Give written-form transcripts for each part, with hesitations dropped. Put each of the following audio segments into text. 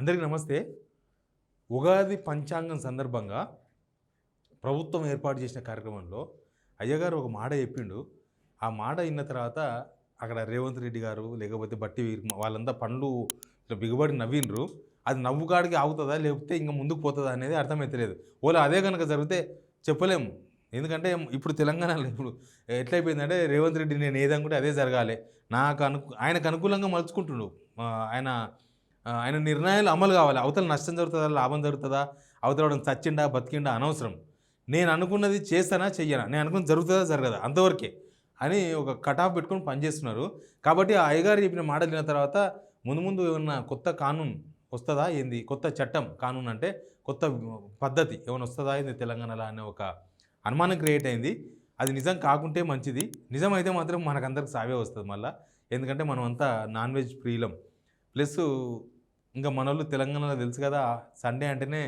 అందరికీ నమస్తే. ఉగాది పంచాంగం సందర్భంగా ప్రభుత్వం ఏర్పాటు చేసిన కార్యక్రమంలో అయ్యగారు ఒక మాట చెప్పిండు. ఆ మాట విన్న తర్వాత అక్కడ రేవంత్ రెడ్డి గారు లేకపోతే వాళ్ళంతా పండ్లు ఇట్లా బిగుబడి నవ్విండ్రు. అది నవ్వు కాడికి ఆగుతుందా లేకపోతే ఇంకా ముందుకు పోతుందా అనేది అర్థమవుతలేదు. ఓలా అదే కనుక జరిగితే చెప్పలేము. ఎందుకంటే ఇప్పుడు తెలంగాణలో ఇప్పుడు ఎట్లయిపోయిందంటే రేవంత్ రెడ్డి నేను ఏదనుకుంటే అదే జరగాలి, ఆయనకు అనుకూలంగా మలుచుకుంటుండు. ఆయన ఆయన నిర్ణయాలు అమలు కావాలి. అవతల నష్టం జరుగుతుందా లాభం జరుగుతుందా, అవతల చచ్చిండా బతికిండా అనవసరం. నేను అనుకున్నది చేస్తానా చెయ్యనా, నేను అనుకున్నది జరుగుతుందా జరగదా అంతవరకే అని ఒక కట్ ఆఫ్ పెట్టుకొని పనిచేస్తున్నారు. కాబట్టి ఆ అయ్యగారు చెప్పిన మాటలు విన్న తర్వాత ముందు ఏమన్నా కొత్త కానూన్ వస్తుందా ఏంది, కొత్త చట్టం కానూన్ అంటే కొత్త పద్ధతి ఏమైనా వస్తుందా ఏంది తెలంగాణలో అనే ఒక అనుమానం క్రియేట్ అయింది. అది నిజం కాకుంటే మంచిది, నిజమైతే మాత్రం మనకందరికి సావే వస్తుంది మళ్ళీ. ఎందుకంటే మనం అంతా నాన్ వెజ్ ప్రియులం. ప్లస్ ఇంకా మనోళ్ళు తెలంగాణలో తెలుసు కదా, సండే అంటేనే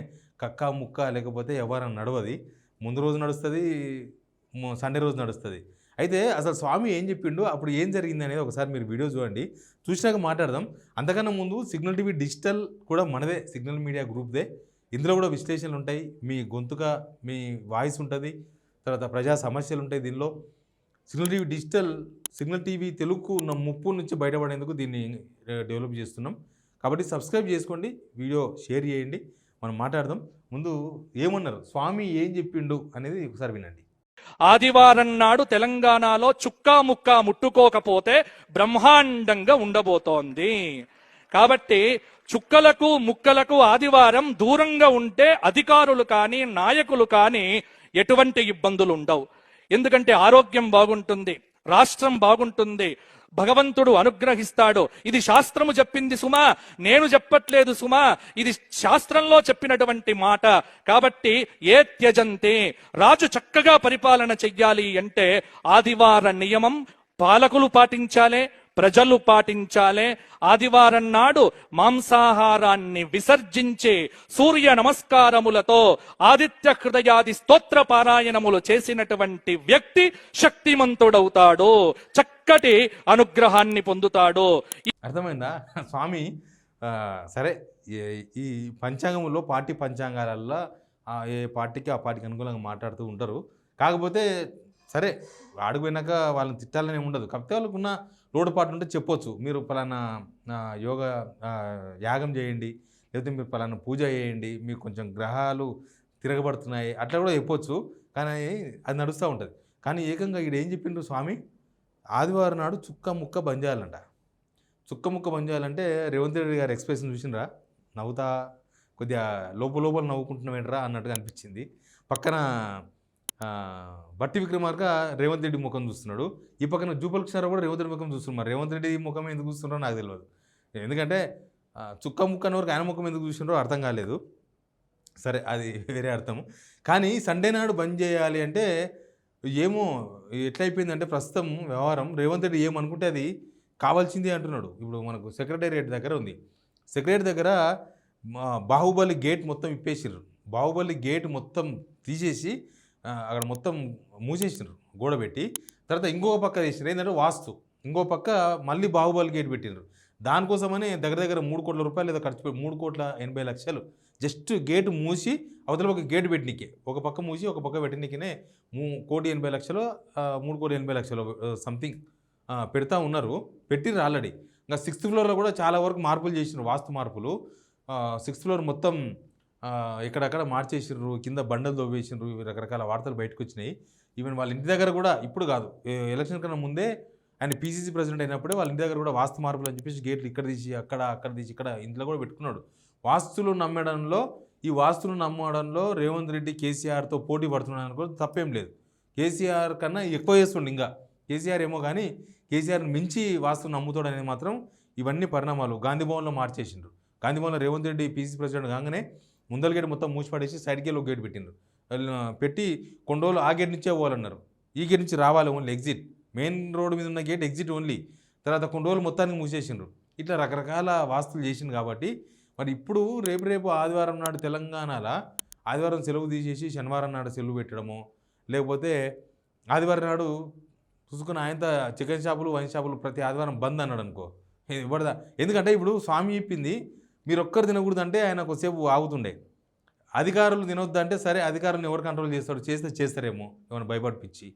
కక్క ముక్క లేకపోతే ఎవరైనా నడవది. ముందు రోజు నడుస్తుంది, సండే రోజు నడుస్తుంది. అయితే అసలు స్వామి ఏం చెప్పిండు, అప్పుడు ఏం జరిగింది అనేది ఒకసారి మీరు వీడియో చూడండి, చూసినాక మాట్లాడదాం. అంతకన్నా ముందు సిగ్నల్ టీవీ డిజిటల్ కూడా మనదే, సిగ్నల్ మీడియా గ్రూప్దే. ఇందులో కూడా విశ్లేషణలు ఉంటాయి, మీ గొంతుగా మీ వాయిస్ ఉంటుంది, తర్వాత ప్రజా సమస్యలు ఉంటాయి దీనిలో. Signal TV digital, signal TV తెలుగుకు ఉన్న ముప్పు నుంచి బయటపడేందుకు దీన్ని డెవలప్ చేస్తున్నాం. కాబట్టి సబ్స్క్రైబ్ చేసుకోండి, వీడియో షేర్ చేయండి, మనం మాట్లాడదాం. ముందు ఏమన్నారు స్వామి ఏం చెప్పిండు అనేది ఒకసారి వినండి. ఆదివారం నాడు తెలంగాణలో చుక్కా ముక్కా ముట్టుకోకపోతే బ్రహ్మాండంగా ఉండబోతోంది. కాబట్టి చుక్కలకు ముక్కలకు ఆదివారం దూరంగా ఉంటే అధికారులు కానీ నాయకులు కానీ ఎటువంటి ఇబ్బందులు ఉండవు. ఎందుకంటే ఆరోగ్యం బాగుంటుంది, రాష్ట్రం బాగుంటుంది, భగవంతుడు అనుగ్రహిస్తాడు. ఇది శాస్త్రము చెప్పింది సుమా, నేను చెప్పట్లేదు సుమా, ఇది శాస్త్రంలో చెప్పినటువంటి మాట. కాబట్టి ఏ త్యజంతే, రాజు చక్కగా పరిపాలన చెయ్యాలి అంటే ఆదివార నియమం పాలకులు పాటించాలే, ప్రజలు పాటించాలే. ఆదివారం నాడు మాంసాహారాన్ని విసర్జించి సూర్య నమస్కారములతో ఆదిత్య హృదయాది స్తోత్ర పారాయణములు చేసినటువంటి వ్యక్తి శక్తిమంతుడవుతాడు, చక్కటి అనుగ్రహాన్ని పొందుతాడు. అర్థమైందా స్వామి? సరే, ఈ పంచాంగంలో పార్టీ పంచాంగాలలో ఏ పార్టీకి ఆ పార్టీకి అనుకూలంగా మాట్లాడుతూ ఉంటారు. కాకపోతే సరే, ఆడిపోయినాక వాళ్ళని తిట్టాలని ఉండదు. కాకపోతే వాళ్ళకున్న లోటుపాటు ఉంటే చెప్పొచ్చు, మీరు పలానా యాగం చేయండి, లేకపోతే మీరు పలానా పూజ చేయండి, మీకు కొంచెం గ్రహాలు తిరగబడుతున్నాయి అట్లా కూడా చెప్పొచ్చు. కానీ అది నడుస్తూ ఉంటుంది. కానీ ఏకంగా ఈడు ఏం చెప్పిండ్రు స్వామి, ఆదివారం నాడు చుక్క ముక్క బంద్ చేయాలంట. చుక్క ముక్క బంద్ చేయాలంటే రేవంత్ రెడ్డి గారి ఎక్స్ప్రెషన్ చూసినరా, నవ్వుతా కొద్దిగా లోపల నవ్వుకుంటున్నామేంట్రా అన్నట్టుగా అనిపించింది. పక్కన బట్టి విక్రమార్క రేవంత్ రెడ్డి ముఖం చూస్తున్నాడు, ఈ పక్కన జూపల్ కిషోర్ కూడా రేవంత్ రెడ్డి ముఖం చూస్తున్నారు. రేవంత్ రెడ్డి ముఖం ఎందుకు చూస్తున్నారో నాకు తెలియదు. ఎందుకంటే చుక్క ముక్క వరకు ఆయన ముఖం ఎందుకు చూసినారో అర్థం కాలేదు. సరే, అది వేరే అర్థం. కానీ సండే నాడు బంద్ చేయాలి అంటే ఏమో ఎట్లయిపోయిందంటే ప్రస్తుతం వ్యవహారం, రేవంత్ రెడ్డి ఏమనుకుంటే అది కావాల్సింది అంటున్నాడు. ఇప్పుడు మనకు సెక్రటేరియట్ దగ్గర ఉంది, సెక్రటరీ దగ్గర బాహుబలి గేట్ మొత్తం ఇప్పేసిర్రు. బాహుబలి గేట్ మొత్తం తీసేసి అక్కడ మొత్తం మూసేసినారు గోడ పెట్టి. తర్వాత ఇంకొక పక్క వేసినారు ఏంటంటే వాస్తు, ఇంకో పక్క మళ్ళీ బాహుబలి గేట్ పెట్టినారు. దానికోసమని దగ్గర 3 కోట్ల రూపాయలు ఏదో ఖర్చు పెట్టి 3,80,00,000 జస్ట్ గేటు మూసి అవతల ఒక గేటు పెట్టినకే, ఒక పక్క మూసి ఒక పక్క పెట్టినకేనే 1,80,00,000 3,80,00,000 సంథింగ్ పెడతా ఉన్నారు. పెట్టిర్రు ఆల్రెడీ. ఇంకా 6th ఫ్లోర్లో కూడా చాలా వరకు మార్పులు చేసినారు, వాస్తు మార్పులు. 6th ఫ్లోర్ మొత్తం ఎక్కడక్కడ మార్చేసిర్రు, కింద బండలు దొవ్వేసిర్రు, రకరకాల వార్తలు బయటకు వచ్చినాయి. ఈవెన్ వాళ్ళ ఇంటి దగ్గర కూడా ఇప్పుడు కాదు, ఎలక్షన్ కన్నా ముందే ఆయన పీసీసీ ప్రెసిడెంట్ అయినప్పుడే వాళ్ళ ఇంటి దగ్గర కూడా వాస్తు మార్పులు అని చెప్పేసి గేట్లు ఇక్కడ తీసి అక్కడ తీసి ఇక్కడ ఇంట్లో కూడా పెట్టుకున్నాడు. ఈ వాస్తులు నమ్మడంలో రేవంత్ రెడ్డి కేసీఆర్తో పోటీ పడుతున్నాడు అనుకో తప్పేం లేదు. కేసీఆర్ కన్నా ఎక్కువ చేస్తుండే, ఇంకా కేసీఆర్ ఏమో కానీ కేసీఆర్ని మించి వాస్తులు నమ్ముతాడు అనేది మాత్రం ఇవన్నీ పరిణామాలు. గాంధీ భవన్లో మార్చేసిండ్రు. గాంధీ భవన్లో రేవంత్ రెడ్డి పీసీసీ ప్రెసిడెంట్ కాగానే ముందల గేట్ మొత్తం మూసిపడేసి సైడ్ గేట్ ఒక గేట్ పెట్టిండ్రు. పెట్టి కొన్ని రోజులు ఆ గేట్ నుంచే పోవాలన్నారు, ఈ గేట్ నుంచి రావాలి ఓన్లీ ఎగ్జిట్, మెయిన్ రోడ్డు మీద ఉన్న గేట్ ఎగ్జిట్ ఓన్లీ. తర్వాత కొన్ని రోజులు మొత్తానికి మూసేసిండ్రు. ఇట్లా రకరకాల వాస్తులు చేసిండు. కాబట్టి మరి ఇప్పుడు రేపు ఆదివారం నాడు తెలంగాణలో ఆదివారం సెలవు తీసేసి శనివారం నాడు సెలవు పెట్టడము, లేకపోతే ఆదివారం నాడు చూసుకుని ఆయనతో చికెన్ షాపులు వైన్ షాపులు ప్రతి ఆదివారం బంద్ అన్నాడు అనుకో, ఇవ్వడదా. ఎందుకంటే ఇప్పుడు స్వామి చెప్పింది మీరు ఒక్కరు తినకూడదు అంటే ఆయన కొద్దిసేపు ఆగుతుండే. అధికారులు తినొద్దు అంటే సరే అధికారులను ఎవరు కంట్రోల్ చేస్తాడు, చేస్తారేమో ఏమైనా భయపడిపించి.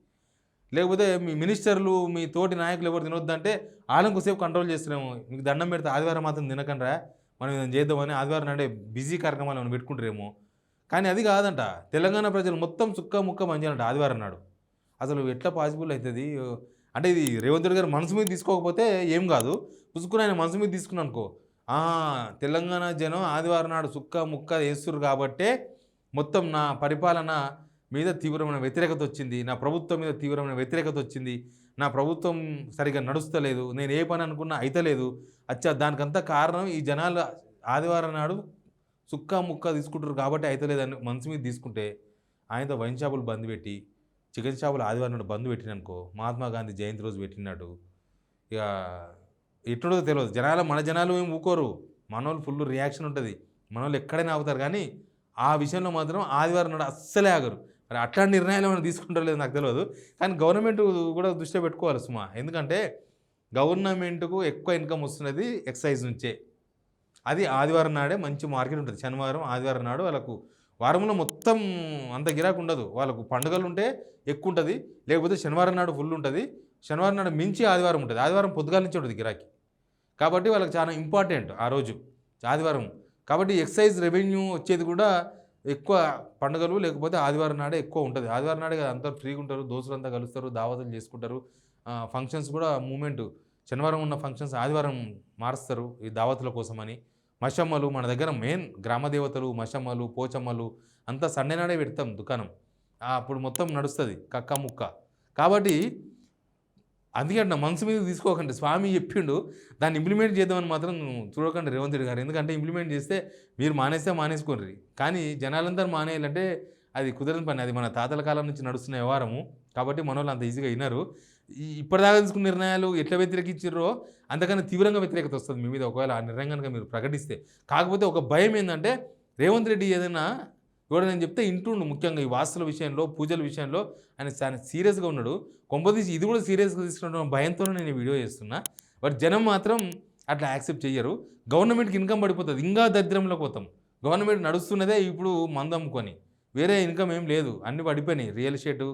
లేకపోతే మీ మినిస్టర్లు మీ తోటి నాయకులు ఎవరు తినొద్దు అంటే వాళ్ళని కొద్దిసేపు కంట్రోల్ చేస్తారేమో. మీకు దండం పెడితే ఆదివారం మాత్రం తినకండ్రా, మనం ఏదైనా చేద్దామని ఆదివారం అంటే బిజీ కార్యక్రమాలు ఏమైనా పెట్టుకుంటారేమో. కానీ అది కాదంట, తెలంగాణ ప్రజలు మొత్తం చుక్క ముక్క మంచాలంట ఆదివారం నాడు. అసలు ఎట్లా పాసిబుల్ అవుతుంది అంటే ఇది రేవంత్ రెడ్డి గారు మనసు మీద తీసుకోకపోతే ఏం కాదు, పుసుకుని ఆయన మనసు మీద తీసుకున్నాను అనుకో, తెలంగాణ జనం ఆదివారం నాడు చుక్క ముక్క వేస్తున్నారు కాబట్టే మొత్తం నా పరిపాలన మీద తీవ్రమైన వ్యతిరేకత వచ్చింది, నా ప్రభుత్వం మీద తీవ్రమైన వ్యతిరేకత వచ్చింది, నా ప్రభుత్వం సరిగా నడుస్తలేదు, నేను ఏ పని అనుకున్నా అయితలేదు, అచ్చా దానికంతా కారణం ఈ జనాలు ఆదివారం నాడు చుక్క ముక్క తీసుకుంటారు కాబట్టి అయితలేదని మనసు మీద తీసుకుంటే ఆయనతో వైన్ షాపులు బంద్ పెట్టి చికెన్ షాపులు ఆదివారం నాడు బంద్ పెట్టిననుకో, మహాత్మా గాంధీ జయంతి రోజు పెట్టినట్టు ఇక ఎట్టుడో తెలియదు. మన జనాలు ఏం ఊకోరు, మనోళ్ళు ఫుల్ రియాక్షన్ ఉంటుంది, మనోళ్ళు ఎక్కడైనా ఆగుతారు. కానీ ఆ విషయంలో మాత్రం ఆదివారం నాడు అస్సలే ఆగరు. మరి అట్లాంటి నిర్ణయాలు ఏమైనా తీసుకుంటారో లేదు నాకు తెలియదు. కానీ గవర్నమెంట్ కూడా దృష్టిలో పెట్టుకోవాలి సుమా, ఎందుకంటే గవర్నమెంట్కు ఎక్కువ ఇన్కమ్ వస్తున్నది ఎక్సైజ్ నుంచే. అది ఆదివారం నాడే మంచి మార్కెట్ ఉంటుంది. శనివారం ఆదివారం నాడు వాళ్ళకు వారంలో మొత్తం అంత గిరాకు ఉండదు, వాళ్ళకు పండుగలు ఉంటే ఎక్కువ ఉంటుంది, లేకపోతే శనివారం నాడు ఫుల్ ఉంటుంది, శనివారం నాడు మించి ఆదివారం ఉంటుంది, ఆదివారం పొద్దుగాల నుంచి ఉంటుంది గిరాకీ. కాబట్టి వాళ్ళకి చాలా ఇంపార్టెంట్ ఆ రోజు ఆదివారం. కాబట్టి ఎక్సైజ్ రెవెన్యూ వచ్చేది కూడా ఎక్కువ పండుగలు లేకపోతే ఆదివారం నాడే ఎక్కువ ఉంటుంది. ఆదివారం నాడే అంతా ఫ్రీగా ఉంటారు, దోస్తులంతా కలుస్తారు, దావతులు చేసుకుంటారు, ఫంక్షన్స్ కూడా మూమెంట్ శనివారం ఉన్న ఫంక్షన్స్ ఆదివారం మారుస్తారు ఈ దావతుల కోసమని. మషమ్మలు మన దగ్గర మెయిన్ గ్రామదేవతలు, మషమ్మలు, పోచమ్మలు అంతా సండే నాడే పెడతాం దుకాణం, అప్పుడు మొత్తం నడుస్తుంది కక్క ముక్క. కాబట్టి అందుకంటే మనసు మీద తీసుకోకండి, స్వామి చెప్పిండు దాన్ని ఇంప్లిమెంట్ చేద్దామని మాత్రం చూడకండి రేవంత్ రెడ్డి గారు. ఎందుకంటే ఇంప్లిమెంట్ చేస్తే మీరు మానేసుకోండి, కానీ జనాలందరూ మానేయాలంటే అది కుదరని పని, అది మన తాతల కాలం నుంచి నడుస్తున్న వ్యవహారము. కాబట్టి మన వాళ్ళు అంత ఈజీగా వినరు. ఇప్పటిదాకా తీసుకున్న నిర్ణయాలు ఎట్లా వ్యతిరేకించారో అంతకన్నా తీవ్రంగా వ్యతిరేకత వస్తుంది మీ మీద ఒకవేళ ఆ నిర్ణయం కనుక మీరు ప్రకటిస్తే. కాకపోతే ఒక భయం ఏంటంటే రేవంత్ రెడ్డి ఏదైనా నేను చెప్తే ఇంటుండు, ముఖ్యంగా ఈ వాస్తుల విషయంలో పూజల విషయంలో ఆయన చాలా సీరియస్గా ఉన్నాడు. కొంపదీసి ఇది కూడా సీరియస్గా తీసుకున్న భయంతోనే నేను వీడియో చేస్తున్నా. బట్ జనం మాత్రం అట్లా యాక్సెప్ట్ చెయ్యరు. గవర్నమెంట్కి ఇన్కమ్ పడిపోతుంది, ఇంకా దరిద్రంలోకి పోతాం. గవర్నమెంట్ నడుస్తున్నదే ఇప్పుడు మందు అమ్ముకొని, వేరే ఇన్కమ్ ఏం లేదు, అన్నీ పడిపోయినాయి. రియల్ ఎస్టేటు,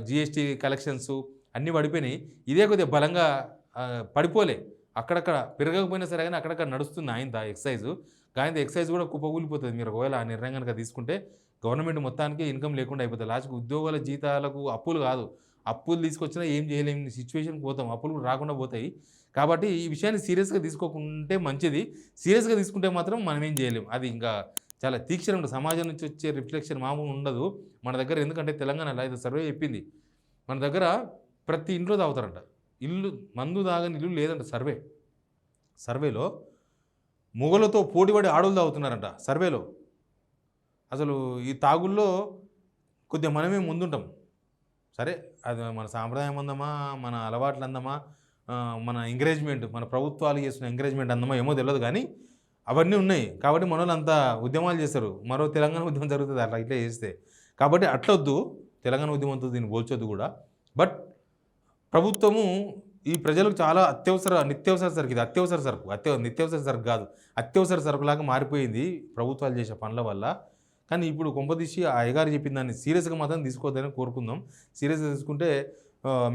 జిఎస్టీ కలెక్షన్స్ అన్నీ పడిపోయినాయి. ఇదే కొద్దిగా బలంగా పడిపోలే, అక్కడక్కడ పెరగకపోయినా సరే కానీ అక్కడక్కడ నడుస్తుంది ఆయన ఎక్సైజు. కానీ ఎక్సైజ్ కూడా కుప్పకూలిపోతుంది మీరు ఒకవేళ ఆ నిర్ణయం కనుక తీసుకుంటే. గవర్నమెంట్ మొత్తానికి ఇన్కమ్ లేకుండా అయిపోతుంది. లాస్ట్కి ఉద్యోగాల జీతాలకు అప్పులు కాదు, అప్పులు తీసుకొచ్చినా ఏం చేయలేని సిచ్యువేషన్కి పోతాం, అప్పులు రాకుండా పోతాయి. కాబట్టి ఈ విషయాన్ని సీరియస్గా తీసుకోకుంటే మంచిది. సీరియస్గా తీసుకుంటే మాత్రం మనం ఏం చేయలేం. అది ఇంకా చాలా తీక్షణంగా సమాజం నుంచి వచ్చే రిఫ్లెక్షన్ మామూలు ఉండదు మన దగ్గర. ఎందుకంటే తెలంగాణలో ఇది సర్వే చెప్పింది, మన దగ్గర ప్రతి ఇంట్లో తాగుతారంట, ఇల్లు మందు తాగని ఇల్లు లేదంట. సర్వేలో మొగలతో పోటీపడి ఆడోళ్ళు తాగుతున్నారంట సర్వేలో. అసలు ఈ తాగుల్లో కొద్దిగా మనమే ముందుంటాం. సరే అది మన సాంప్రదాయం అందమా, మన అలవాట్లు అందమా, మన ఎంకరేజ్మెంట్, మన ప్రభుత్వాలు చేస్తున్న ఎంకరేజ్మెంట్ అందమా ఏమో తెలియదు, కానీ అవన్నీ ఉన్నాయి. కాబట్టి మన వాళ్ళు అంతా ఉద్యమాలు చేస్తారు. మరో తెలంగాణ ఉద్యమం జరుగుతుంది అట్లా ఇట్లా చేస్తే. కాబట్టి అట్లొద్దు, తెలంగాణ ఉద్యమంతో దీన్ని పోల్చొద్దు కూడా. బట్ ప్రభుత్వము ఈ ప్రజలకు చాలా నిత్యావసర సరుకు, ఇది అత్యవసర సరుకు, నిత్యావసర సరుకు కాదు, అత్యవసర సరుకులాగా మారిపోయింది ప్రభుత్వాలు చేసే పనుల వల్ల. కానీ ఇప్పుడు కొంపదీసి ఆ అయ్యగారు చెప్పిన దాన్ని సీరియస్గా మాత్రం తీసుకోవద్దని కోరుకుందాం. సీరియస్గా తీసుకుంటే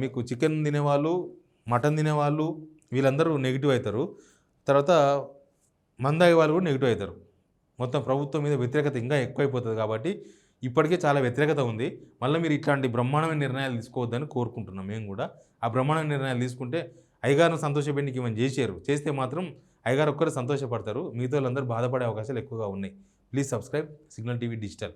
మీకు చికెన్ తినేవాళ్ళు, మటన్ తినేవాళ్ళు వీళ్ళందరూ నెగిటివ్ అవుతారు, తర్వాత మందాయి వాళ్ళు కూడా నెగిటివ్ అవుతారు. మొత్తం ప్రభుత్వం మీద వ్యతిరేకత ఇంకా ఎక్కువైపోతుంది. కాబట్టి ఇప్పటికే చాలా వ్యతిరేకత ఉంది. మళ్ళీ మీరు ఇట్లాంటి బ్రహ్మాండమైన నిర్ణయాలు తీసుకోవద్దని కోరుకుంటున్నాం మేము కూడా. ఆ బ్రహ్మాండమైన నిర్ణయాలు తీసుకుంటే అయ్యగారిని సంతోషపెట్టి ఏమైనా చేస్తే మాత్రం అయ్యగారు ఒక్కరు సంతోషపడతారు, మిగతా వాళ్ళందరూ బాధపడే అవకాశాలు ఎక్కువగా ఉన్నాయి. Please subscribe signal TV digital.